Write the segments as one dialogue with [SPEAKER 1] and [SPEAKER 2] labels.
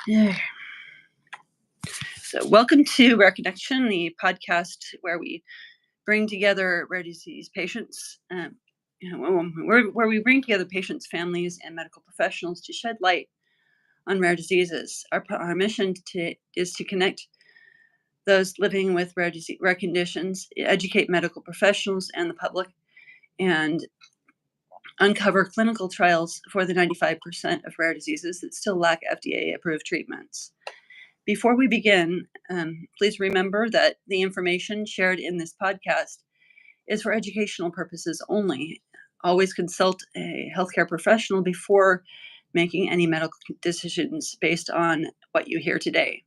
[SPEAKER 1] Yeah. So welcome to Rare Connection, the podcast where we bring together rare disease patients, where we bring together patients, families, and medical professionals to shed light on rare diseases. Our mission is to connect those living with rare conditions, educate medical professionals and the public, and uncover clinical trials for the 95% of rare diseases that still lack FDA-approved treatments. Before we begin, please remember that the information shared in this podcast is for educational purposes only. Always consult a healthcare professional before making any medical decisions based on what you hear today.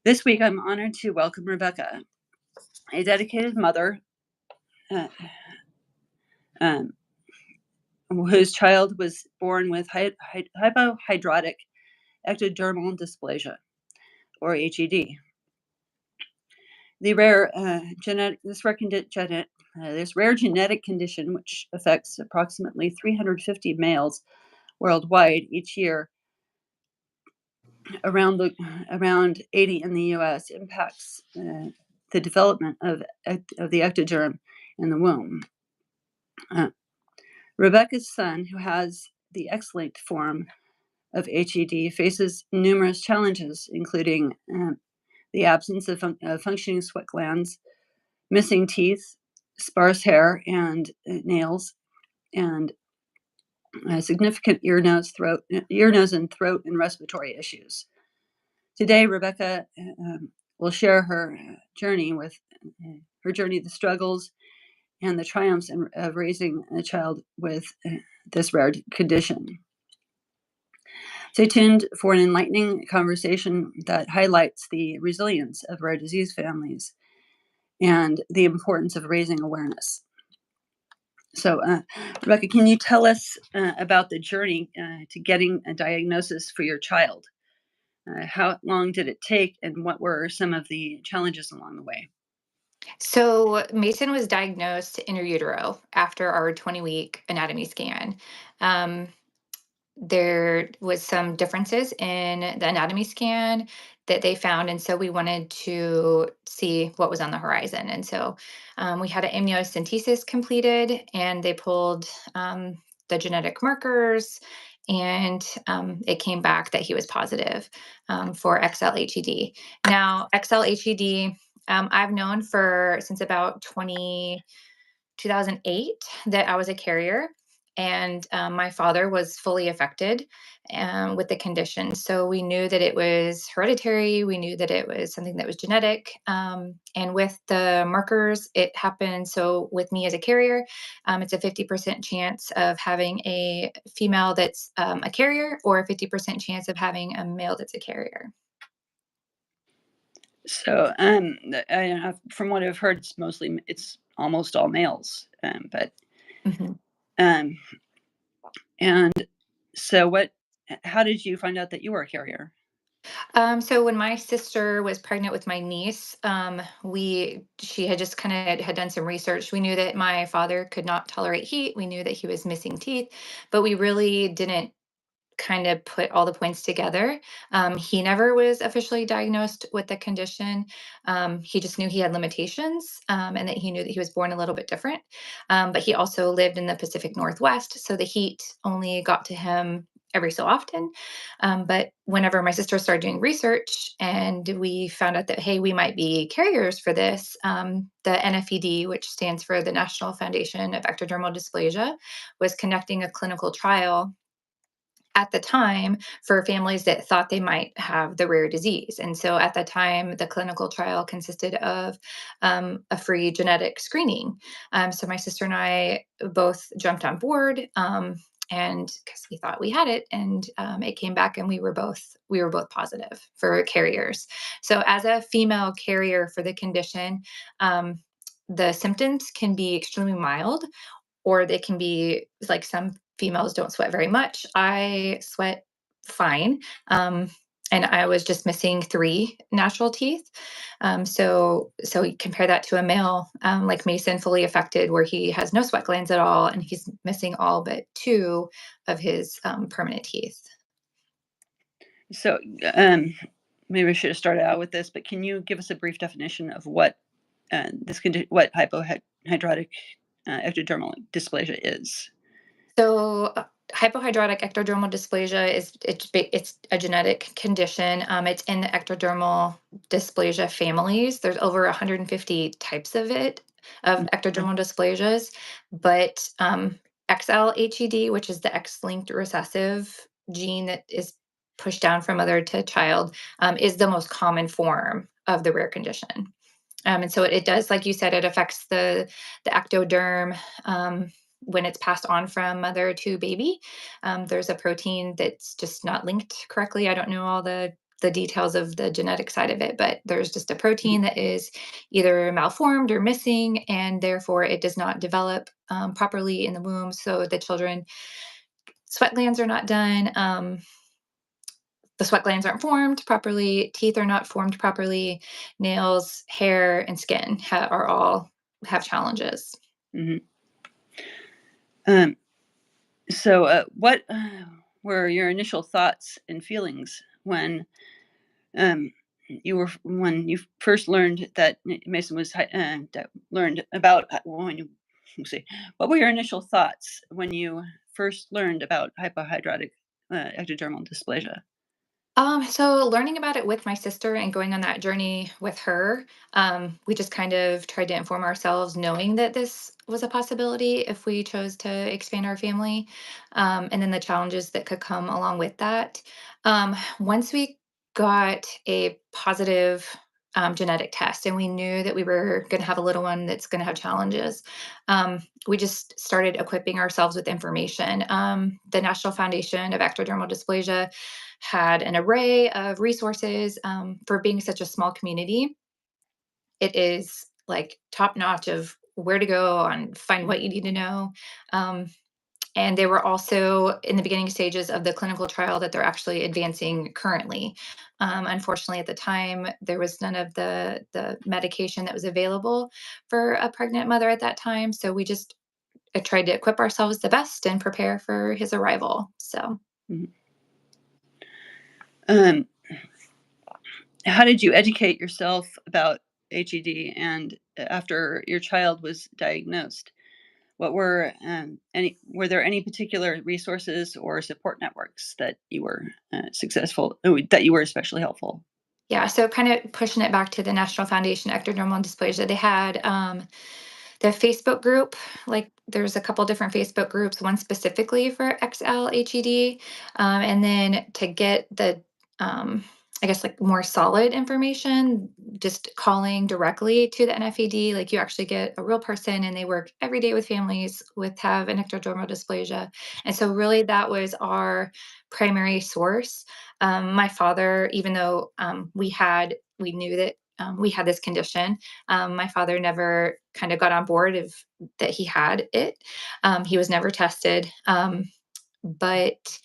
[SPEAKER 1] This week, I'm honored to welcome Rebekah, a dedicated mother whose child was born with Hypohydrotic Ectodermal Dysplasia, or HED. The this rare genetic condition, which affects approximately 350 males worldwide each year, around 80 in the U.S., impacts the development of the ectoderm in the womb. Rebekah's son, who has the X-linked form of HED, faces numerous challenges, including the absence of functioning sweat glands, missing teeth, sparse hair and nails, and significant ear, nose, and throat and respiratory issues. Today, Rebekah will share her journey, the struggles, and the triumphs of raising a child with this rare condition. Stay tuned for an enlightening conversation that highlights the resilience of rare disease families and the importance of raising awareness. So, Rebekah, can you tell us about the journey to getting a diagnosis for your child? How long did it take, and what were some of the challenges along the way?
[SPEAKER 2] So Mason was diagnosed intrautero after our 20-week anatomy scan. There was some differences in the anatomy scan that they found, and so we wanted to see what was on the horizon. And so we had an amniocentesis completed, and they pulled the genetic markers, and it came back that he was positive for XLHED. Now, XLHED, I've known since about 2008 that I was a carrier, and my father was fully affected with the condition. So we knew that it was hereditary. We knew that it was something that was genetic. And with the markers, it happened. So with me as a carrier, it's a 50% chance of having a female that's a carrier, or a 50% chance of having a male that's a carrier.
[SPEAKER 1] So, from what I've heard, it's almost all males. And so how did you find out that you were a carrier?
[SPEAKER 2] So when my sister was pregnant with my niece, she had just had done some research. We knew that my father could not tolerate heat. We knew that he was missing teeth, but we really didn't kind of put all the points together. He never was officially diagnosed with the condition. He just knew he had limitations, and that he knew that he was born a little bit different. But he also lived in the Pacific Northwest, so the heat only got to him every so often. But whenever my sister started doing research and we found out that, hey, we might be carriers for this, the NFED, which stands for the National Foundation of Ectodermal Dysplasia, was conducting a clinical trial at the time for families that thought they might have the rare disease. And so at the time, the clinical trial consisted of a free genetic screening. So my sister and I both jumped on board, and because we thought we had it, and it came back, and we were both positive for carriers. So as a female carrier for the condition, the symptoms can be extremely mild, or they can be like, some females don't sweat very much. I sweat fine. And I was just missing 3 natural teeth. So you compare that to a male like Mason, fully affected, where he has no sweat glands at all, and he's missing all but 2 of his permanent teeth.
[SPEAKER 1] So maybe I should have started out with this, but can you give us a brief definition of what what hypohydrotic ectodermal dysplasia is?
[SPEAKER 2] So, hypohydrotic ectodermal dysplasia is it's a genetic condition. It's in the ectodermal dysplasia families. There's over 150 types of it of ectodermal dysplasias, but XLHED, which is the X-linked recessive gene that is pushed down from mother to child, is the most common form of the rare condition. And so it does, like you said, it affects the ectoderm when it's passed on from mother to baby. There's a protein that's just not linked correctly. I don't know all the details of the genetic side of it, but there's just a protein that is either malformed or missing, and therefore it does not develop properly in the womb. So the children sweat glands are not done. The sweat glands aren't formed properly, teeth are not formed properly, nails, hair, and skin are all have challenges.
[SPEAKER 1] Mm-hmm. Um, so, what were your initial thoughts and feelings when you first learned that Mason was that learned about when you see what were your initial thoughts when you first learned about hypohydrotic ectodermal dysplasia?
[SPEAKER 2] So learning about it with my sister and going on that journey with her, we just kind of tried to inform ourselves, knowing that this was a possibility if we chose to expand our family, and then the challenges that could come along with that. Once we got a positive genetic test and we knew that we were going to have a little one that's going to have challenges, we just started equipping ourselves with information. The National Foundation of Ectodermal Dysplasia had an array of resources for being such a small community. It is like top notch of where to go and find what you need to know. Um, and they were also in the beginning stages of the clinical trial that they're actually advancing currently. Unfortunately, at the time, there was none of the medication that was available for a pregnant mother at that time. So we just tried to equip ourselves the best and prepare for his arrival. So.
[SPEAKER 1] Mhm. Um, how did you educate yourself about HED and after your child was diagnosed? What were there any particular resources or support networks that you were that you were especially helpful?
[SPEAKER 2] Yeah, so kind of pushing it back to the National Foundation Ectodermal Dysplasia, they had the Facebook group. Like there's a couple different Facebook groups, one specifically for XLHED, and then to get the I guess like more solid information, just calling directly to the NFED. Like you actually get a real person, and they work every day with families with have an ectodermal dysplasia, and so really that was our primary source. My father, even though we knew that we had this condition, my father never kind of got on board of that he had it. He was never tested, but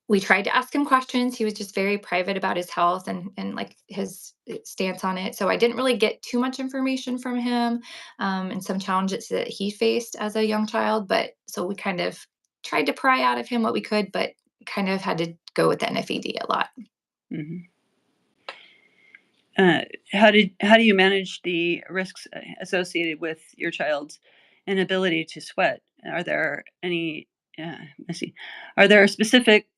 [SPEAKER 2] we tried to ask him questions. He was just very private about his health and like his stance on it. So I didn't really get too much information from him, and some challenges that he faced as a young child. But so we kind of tried to pry out of him what we could, but kind of had to go with the NFED a lot.
[SPEAKER 1] Mhm. Uh, how do you manage the risks associated with your child's inability to sweat? Are there any? Let's see. Are there specific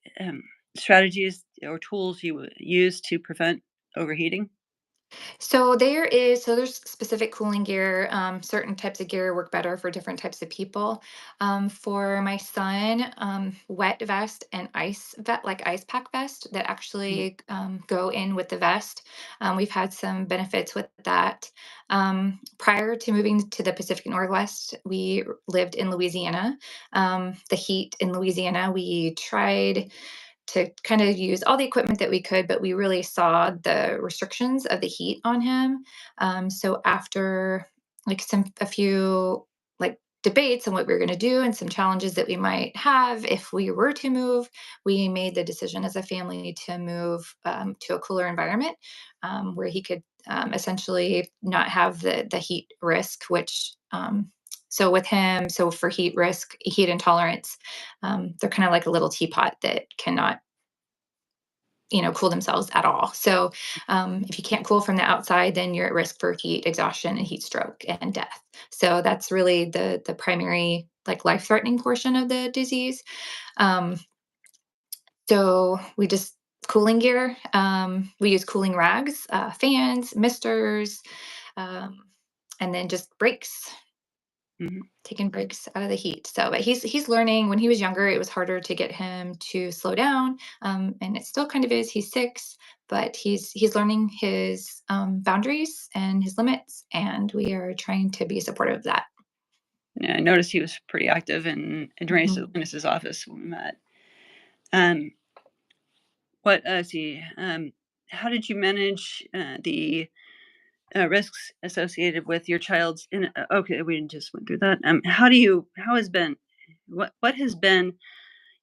[SPEAKER 1] strategies or tools you use to prevent overheating?
[SPEAKER 2] So there's specific cooling gear. Certain types of gear work better for different types of people. For my son, wet vest and like ice pack vest that actually go in with the vest. We've had some benefits with that. Prior to moving to the Pacific Northwest, we lived in Louisiana. The heat in Louisiana, we tried to kind of use all the equipment that we could, but we really saw the restrictions of the heat on him. So after like a few like debates on what we were going to do and some challenges that we might have if we were to move, we made the decision as a family to move to a cooler environment where he could essentially not have the heat risk, which so with him, so for heat risk, heat intolerance, they're kind of like a little teapot that cannot cool themselves at all. So if you can't cool from the outside, then you're at risk for heat exhaustion and heat stroke and death. So that's really the primary, like, life-threatening portion of the disease. Um, so we just cooling gear. We use cooling rags, fans, misters, um, and then just breaks,
[SPEAKER 1] Mhm.
[SPEAKER 2] taking breaks out of the heat. So, but he's learning. When he was younger, it was harder to get him to slow down, and it still kind of is. He's 6, but he's learning his boundaries and his limits, and we are trying to be supportive of that.
[SPEAKER 1] Yeah, I noticed he was pretty active in
[SPEAKER 2] Mhm.
[SPEAKER 1] Race's office when we met. Um, see, how did you manage the risks associated with your child's? Okay, we just went through that. How has been, what has been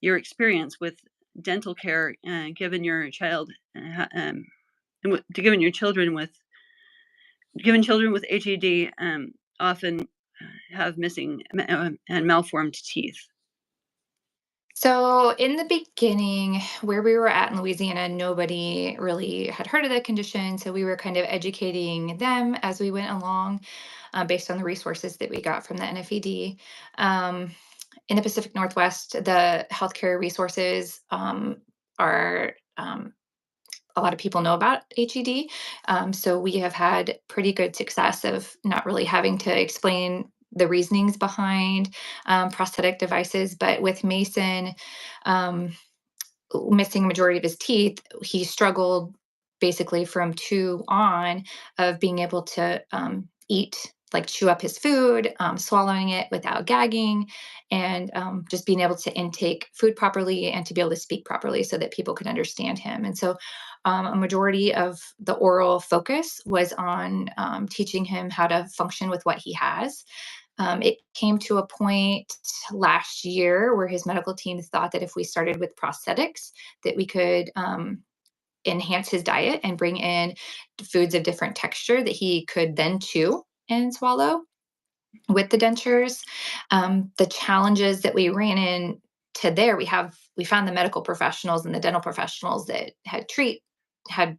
[SPEAKER 1] your experience with dental care, given your child, given your children with given children with HED often have missing and malformed teeth.
[SPEAKER 2] So, in the beginning, where we were at in Louisiana, nobody really had heard of the condition. So, we were kind of educating them as we went along, based on the resources that we got from the NFED. Um, in the Pacific Northwest, the healthcare resources are a lot of people know about HED. So we have had pretty good success of not really having to explain the reasonings behind prosthetic devices. But with Mason, um, missing a majority of his teeth, he struggled basically from 2 on of being able to eat, like chew up his food, swallowing it without gagging, and just being able to intake food properly and to be able to speak properly so that people could understand him. And so a majority of the oral focus was on teaching him how to function with what he has. It came to a point last year where his medical team thought that if we started with prosthetics, that we could enhance his diet and bring in foods of different texture that he could then chew and swallow with the dentures. The challenges that we ran into there, we found the medical professionals and the dental professionals that had treat have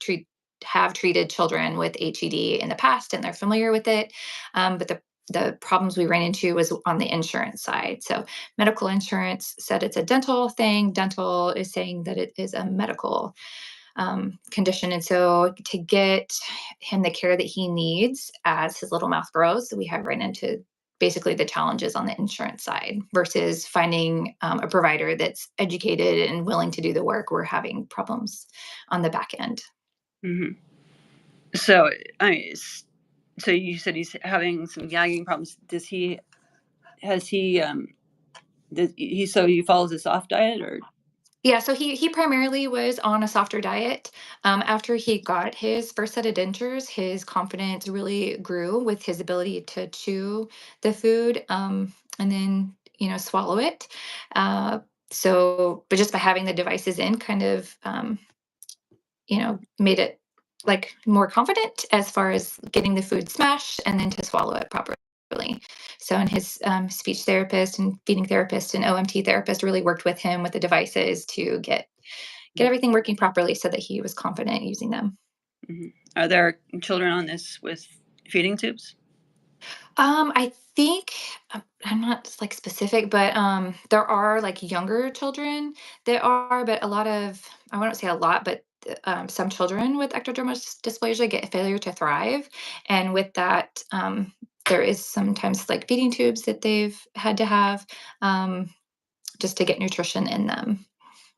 [SPEAKER 2] treated children with HED in the past, and they're familiar with it. But the problems we ran into was on the insurance side. So medical insurance said it's a dental thing. Dental is saying that it is a medical condition. And so to get him the care that he needs as his little mouth grows, we have run into basically the challenges on the insurance side versus finding a provider that's educated and willing to do the work. We're having problems on the back end.
[SPEAKER 1] Hmm. So, I mean, so you said he's having some gagging problems. Does he has he does he so he follows a soft diet or?
[SPEAKER 2] Yeah, so he primarily was on a softer diet. After he got his first set of dentures, his confidence really grew with his ability to chew the food, and then swallow it. Uh, but just by having the devices in, kind of made it like more confident as far as getting the food smashed and then to swallow it properly. So, and his speech therapist and feeding therapist and OMT therapist really worked with him with the devices to get everything working properly so that he was confident using them.
[SPEAKER 1] Mhm. Are there children on this with feeding tubes?
[SPEAKER 2] I think I'm not like specific, but there are like younger children that are, but a lot of I won't say a lot, but some children with ectodermal dysplasia get failure to thrive, and with that, there is sometimes like feeding tubes that they've had to have um, just to get nutrition in them.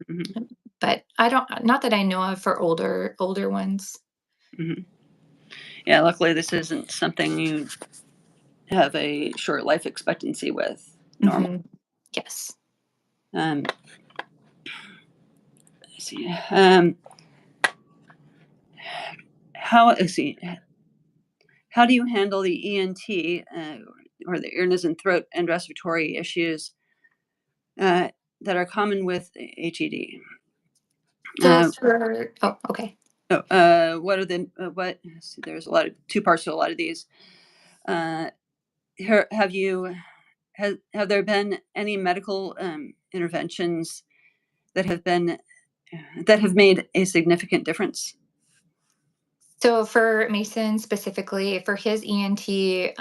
[SPEAKER 1] Hmm.
[SPEAKER 2] But I don't, not that I know of for older ones.
[SPEAKER 1] Hmm. Yeah, luckily this isn't something you have a short life expectancy with normal.
[SPEAKER 2] Hmm. Yes.
[SPEAKER 1] Um, let's see. Let's see. How do you handle the ENT, or the ear, nose, and throat and respiratory issues uh, that are common with HED?
[SPEAKER 2] So
[SPEAKER 1] Uh,
[SPEAKER 2] for oh, okay.
[SPEAKER 1] what are the what? Let's see, there's a lot of two parts to a lot of these. Uh, have you have there been any medical interventions that have been that have made a significant difference?
[SPEAKER 2] So for Mason specifically, for his ENT,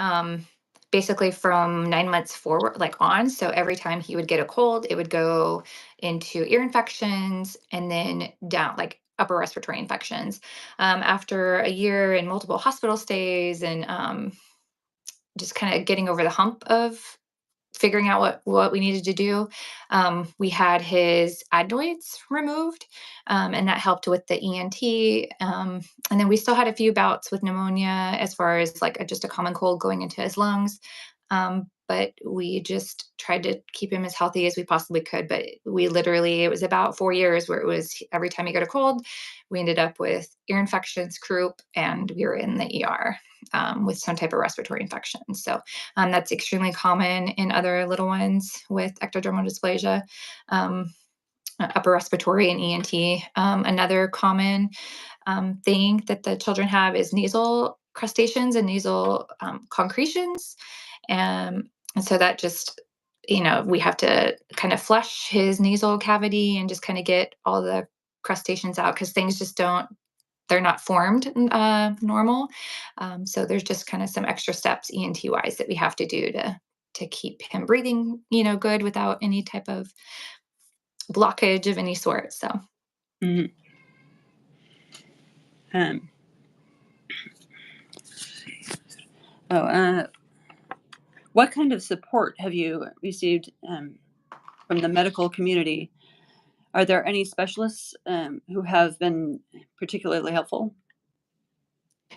[SPEAKER 2] basically from 9 months forward, like on. So every time he would get a cold, it would go into ear infections and then down, like upper respiratory infections. After a year and multiple hospital stays and just kind of getting over the hump of figuring out what we needed to do. We had his adenoids removed, and that helped with the ENT. And then we still had a few bouts with pneumonia, as far as like just a common cold going into his lungs. But we just tried to keep him as healthy as we possibly could. But we literally, it was about 4 years where it was every time he got a cold, we ended up with ear infections, croup, and we were in the ER with some type of respiratory infection. So that's extremely common in other little ones with ectodermal dysplasia, upper respiratory and ENT. Another common thing that the children have is nasal crustaceans and nasal concretions. And so that just, we have to kind of flush his nasal cavity and just kind of get all the crustaceans out because things just don't, they're not formed normal. So there's just kind of some extra steps ENT wise that we have to do to keep him breathing, good without any type of blockage of any sort. So
[SPEAKER 1] Mhm. Um, oh, what kind of support have you received from the medical community? Are there any specialists who have been particularly helpful?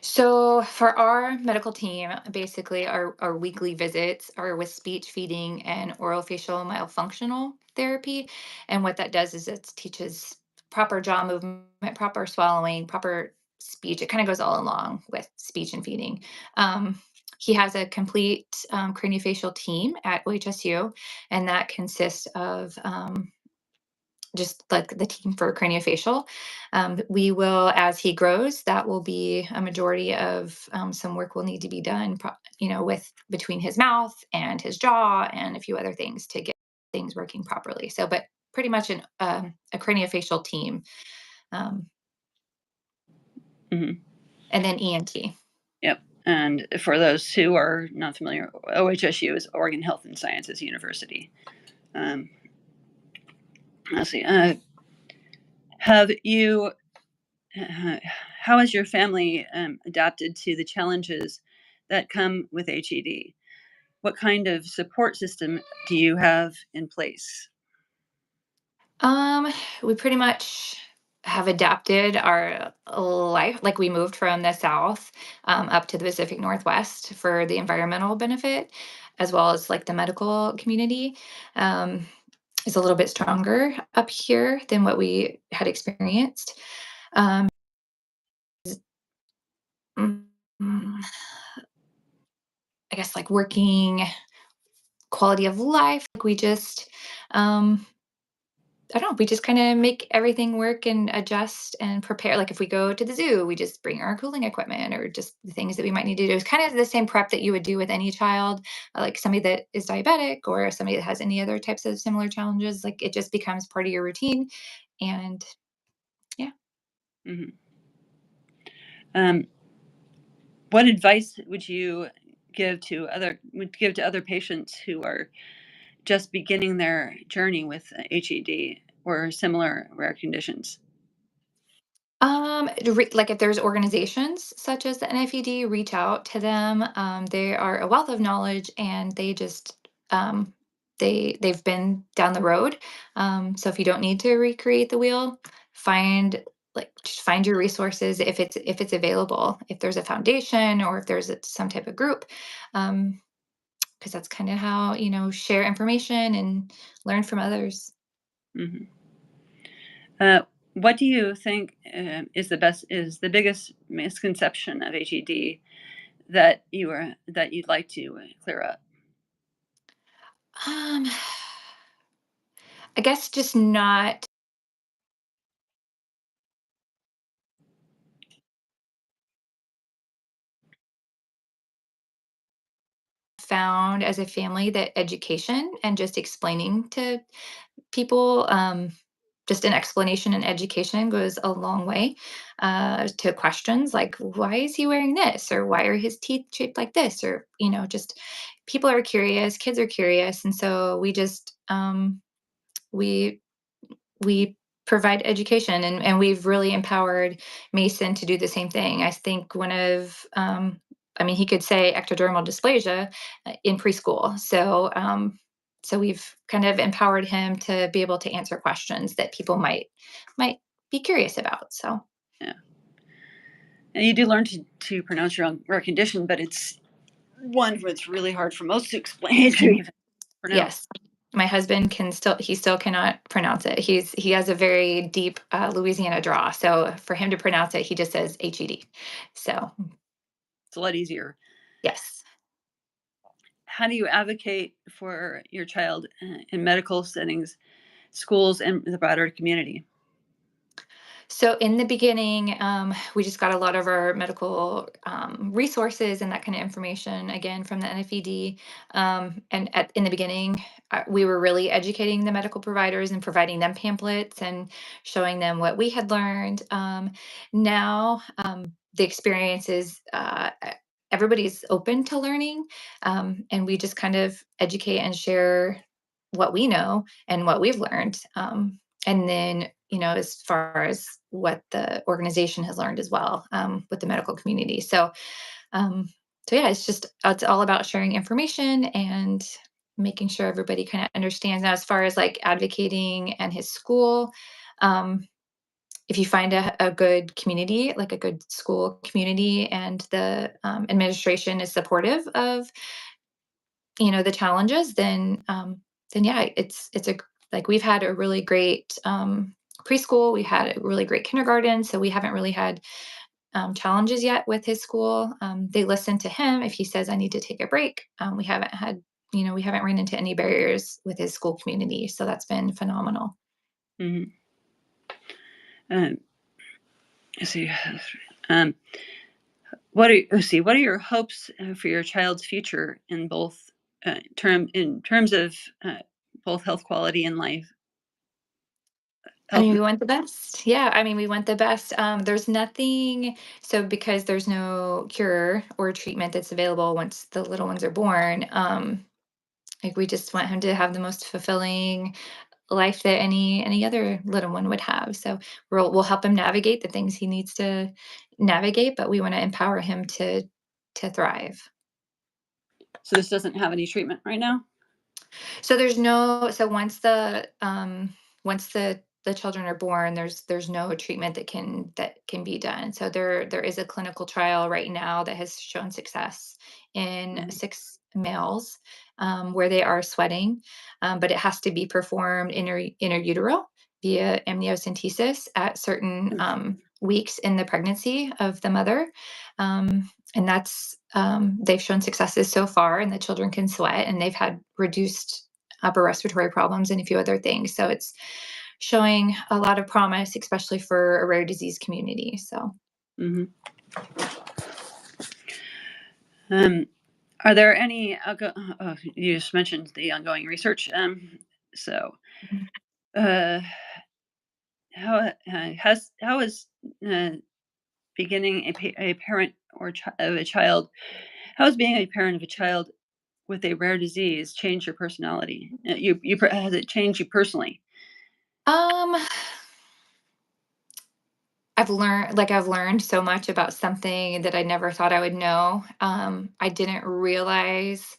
[SPEAKER 2] So for our medical team, basically our weekly visits are with speech feeding and orofacial myofunctional therapy. And what that does is it teaches proper jaw movement, proper swallowing, proper speech. It kind of goes all along with speech and feeding. He has a complete craniofacial team at OHSU, and that consists of just like the team for craniofacial. We will, as he grows, that will be a majority of some work will need to be done, with between his mouth and his jaw and a few other things to get things working properly. So, but pretty much a craniofacial team, um,
[SPEAKER 1] Hmm.
[SPEAKER 2] and then ENT.
[SPEAKER 1] Yep. And for those who are not familiar, OHSU is Oregon Health and Sciences University. Um, let's see. Have you? How has your family adapted to the challenges that come with HED? What kind of support system do you have in place?
[SPEAKER 2] Um, we pretty much have adapted our life. Like we moved from the South up to the Pacific Northwest for the environmental benefit, as well as like the medical community. Um, is a little bit stronger up here than what we had experienced. Um, mm, mm, I guess like working quality of life. Like we just, um, I don't know, we just kind of make everything work and adjust and prepare. Like if we go to the zoo, we just bring our cooling equipment or just the things that we might need to do. It's kind of the same prep that you would do with any child, like somebody that is diabetic or somebody that has any other types of similar challenges. Like it just becomes part of your routine. And yeah.
[SPEAKER 1] Hmm. Um, what advice would give to other patients who are just beginning their journey with HED or similar rare conditions?
[SPEAKER 2] Like if there's organizations such as the NFED, reach out to them. They are a wealth of knowledge, and they just they've been down the road. So if you don't need to recreate the wheel, find just find your resources if it's available. If there's a foundation or if there's some type of group, because that's kind of how share information and learn from others.
[SPEAKER 1] Hmm. Uh, what do you think is the biggest misconception of HED that you'd like to clear up?
[SPEAKER 2] Um, I guess just not found as a family that education and just explaining to people, just an explanation and education goes a long way to questions like, why is he wearing this? Or why are his teeth shaped like this? Or, just people are curious, kids are curious. And so we, we provide education and we've really empowered Mason to do the same thing. I think he could say ectodermal dysplasia in preschool. So we've kind of empowered him to be able to answer questions that people might be curious about. So
[SPEAKER 1] Yeah. And you do learn to pronounce your own rare condition, but it's one that's really hard for most to explain to even pronounce.
[SPEAKER 2] yes, my husband he still cannot pronounce it. He has a very deep Louisiana draw. So for him to pronounce it, he just says HED. So
[SPEAKER 1] It's a lot easier.
[SPEAKER 2] yes.
[SPEAKER 1] How do you advocate for your child in medical settings, schools, and the broader community?
[SPEAKER 2] So in the beginning, we just got a lot of our medical resources and that kind of information again from the NFED. In the beginning, we were really educating the medical providers and providing them pamphlets and showing them what we had learned. Now, the experience is everybody's open to learning, and we just kind of educate and share what we know and what we've learned. And then, as far as what the organization has learned as well with the medical community. Um, so yeah, it's all about sharing information and making sure everybody kind of understands. Now, as far as like advocating and his school, um, if you find a good community, like a good school community, and the administration is supportive of the challenges, then yeah, it's a like we've had a really great preschool, we had a really great kindergarten, so we haven't really had challenges yet with his school. They listen to him if he says I need to take a break. We haven't run into any barriers with his school community, so that's been phenomenal.
[SPEAKER 1] Mm-hmm. Let's see. Um, what are your hopes for your child's future in both in terms of both health quality and life health?
[SPEAKER 2] We want the best. Yeah, we want the best. There's nothing, so because there's no cure or treatment that's available once the little ones are born, like we just want him to have the most fulfilling life that any other little one would have. So we'll help him navigate the things he needs to navigate, but we want to empower him to thrive.
[SPEAKER 1] So this doesn't have any treatment right now.
[SPEAKER 2] So there's no so once the children are born, there's no treatment that can be done. So there is a clinical trial right now that has shown success in
[SPEAKER 1] Mm-hmm.
[SPEAKER 2] 6 males where they are sweating, but it has to be performed inner utero via amniocentesis at certain weeks in the pregnancy of the mother. And they've shown successes so far, and the children can sweat, and they've had reduced upper respiratory problems and a few other things. So it's showing a lot of promise, especially for a rare disease community. So,
[SPEAKER 1] Mm-hmm. Are there any? You just mentioned the ongoing research. So, uh, how is beginning a parent of a child? How is being a parent of a child with a rare disease change your personality? Has it changed you personally?
[SPEAKER 2] um, I've learned so much about something that I never thought I would know. I didn't realize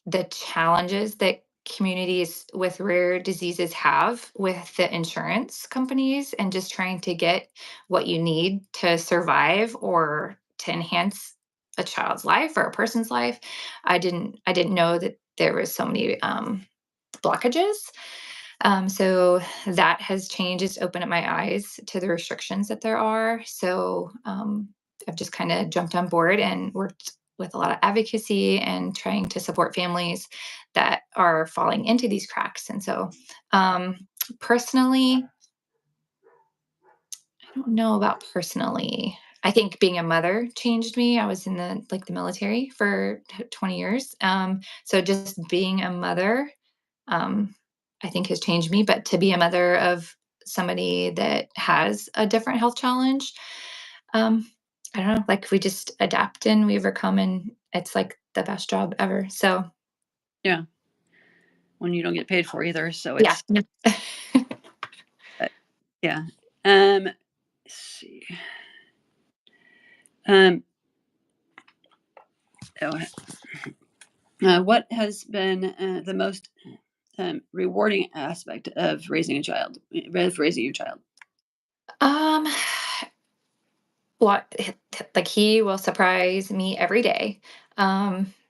[SPEAKER 2] the challenges that communities with rare diseases have with the insurance companies and just trying to get what you need to survive or to enhance a child's life or a person's life. I didn't know that there was so many blockages. So that has changed. It's opened up my eyes to the restrictions that there are. So I've just kind of jumped on board and worked with a lot of advocacy and trying to support families that are falling into these cracks. And so um, personally, I don't know about personally. I think being a mother changed me. I was in the military for 20 years. So just being a mother, um, I think has changed me. But to be a mother of somebody that has a different health challenge. I don't know, like we just adapt and we overcome, and it's like the best job ever. So
[SPEAKER 1] Yeah. When you don't get paid for either. So
[SPEAKER 2] yeah.
[SPEAKER 1] it's, uh, yeah. Let's see. Um, oh, what has been the most rewarding aspect of raising a child, of raising your child?
[SPEAKER 2] Um, what like he will surprise me every day.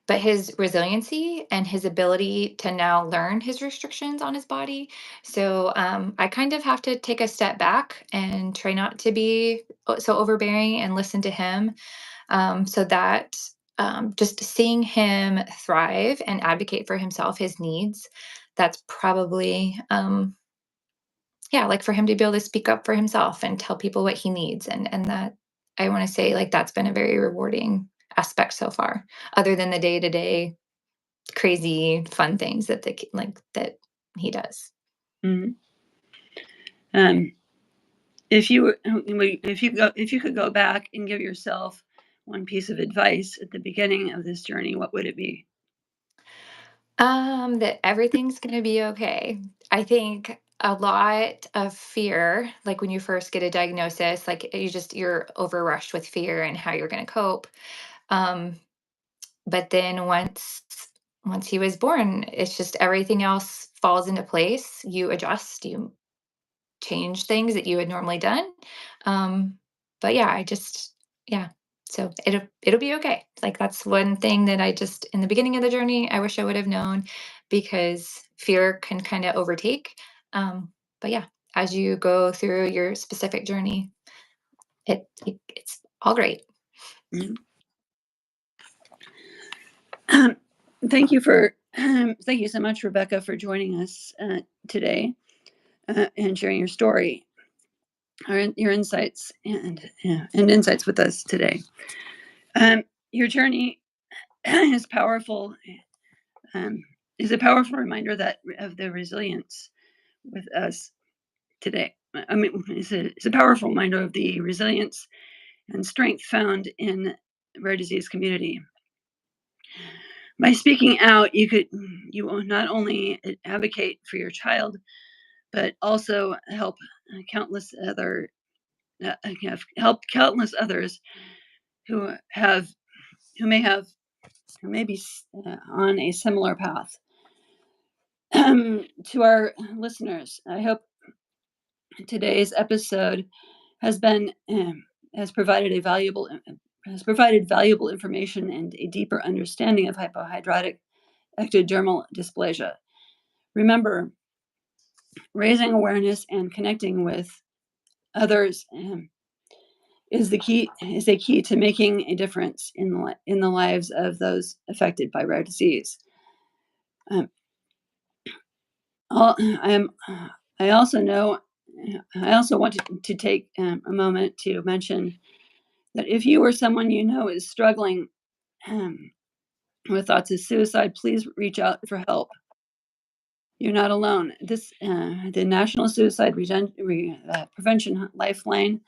[SPEAKER 2] But his resiliency and his ability to now learn his restrictions on his body. So I kind of have to take a step back and try not to be so overbearing and listen to him. So that just seeing him thrive and advocate for himself, his needs, that's probably yeah, like for him to be able to speak up for himself and tell people what he needs, and that I want to say like that's been a very rewarding aspect so far, other than the day-to-day crazy fun things that like that he does.
[SPEAKER 1] Mhm. Um, if you could go back and give yourself one piece of advice at the beginning of this journey, what would it be?
[SPEAKER 2] That everything's gonna be okay. I think a lot of fear, like when you first get a diagnosis, like you're overrushed with fear and how you're gonna cope. Um, but then once he was born, it's just everything else falls into place. You adjust, you change things that you had normally done. But yeah, I just yeah. So it'll be okay. Like that's one thing that I just in the beginning of the journey, I wish I would have known because fear can kind of overtake. But yeah, as you go through your specific journey, it's all great.
[SPEAKER 1] Mhm. Um, thank you so much, Rebekah, for joining us today and sharing your story, your insights and insights with us today. Your journey is powerful. Um, is a powerful reminder that of the resilience with us today. I mean, it's a powerful reminder of the resilience and strength found in rare disease community. By speaking out, you will not only advocate for your child, but also countless other help countless others who have who may have who may be on a similar path. To our listeners, I hope today's episode has been has provided has provided valuable information and a deeper understanding of hypohydrotic ectodermal dysplasia. Remember, raising awareness and connecting with others is a key to making a difference in the lives of those affected by rare disease. Um, I am. I also know. I also want to take a moment to mention that if you or someone you know is struggling um, with thoughts of suicide, please reach out for help. You're not alone. The National Suicide Prevention Lifeline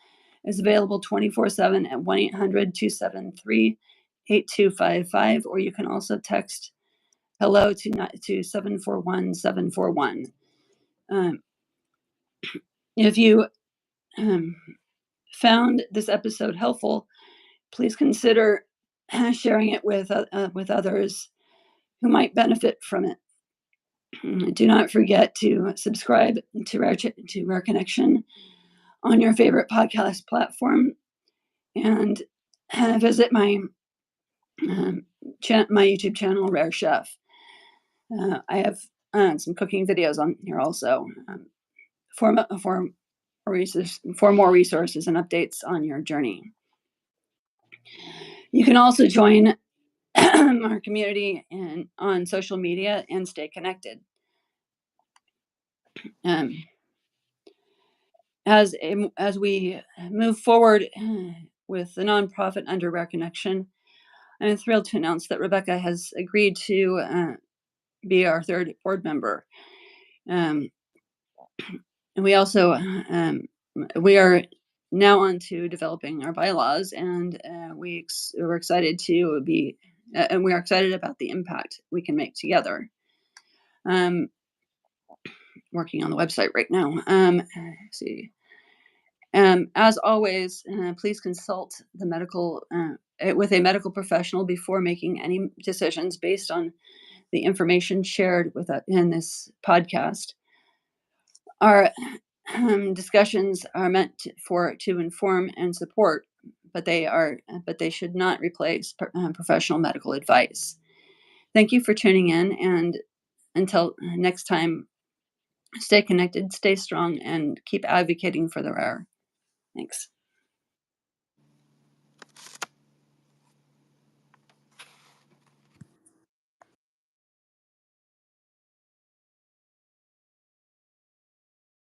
[SPEAKER 1] is available 24/7 at 1-800-273-8255, or you can also text hello to 741-741. Um, if you um, found this episode helpful, please consider sharing it with others who might benefit from it. Do not forget to subscribe to Rare Connection on your favorite podcast platform and visit um, my YouTube channel, Rare Chef. I have some cooking videos on here also for, for, for more resources and updates on your journey. You can also join our community on social media and stay connected. Um, as we move forward with the nonprofit under Rare Connection, I'm thrilled to announce that Rebekah has agreed to be our third board member. Um, we also we are now on to developing our bylaws, and we're excited to be and we are excited about the impact we can make together. Um, Working on the website right now. Let's see. As always, please consult the medical with a medical professional before making any decisions based on the information shared with in this podcast. Our discussions are meant to inform and support, but they should not replace professional medical advice. Thank you for tuning in, and until next time, stay connected, stay strong, and keep advocating for the rare. Thanks.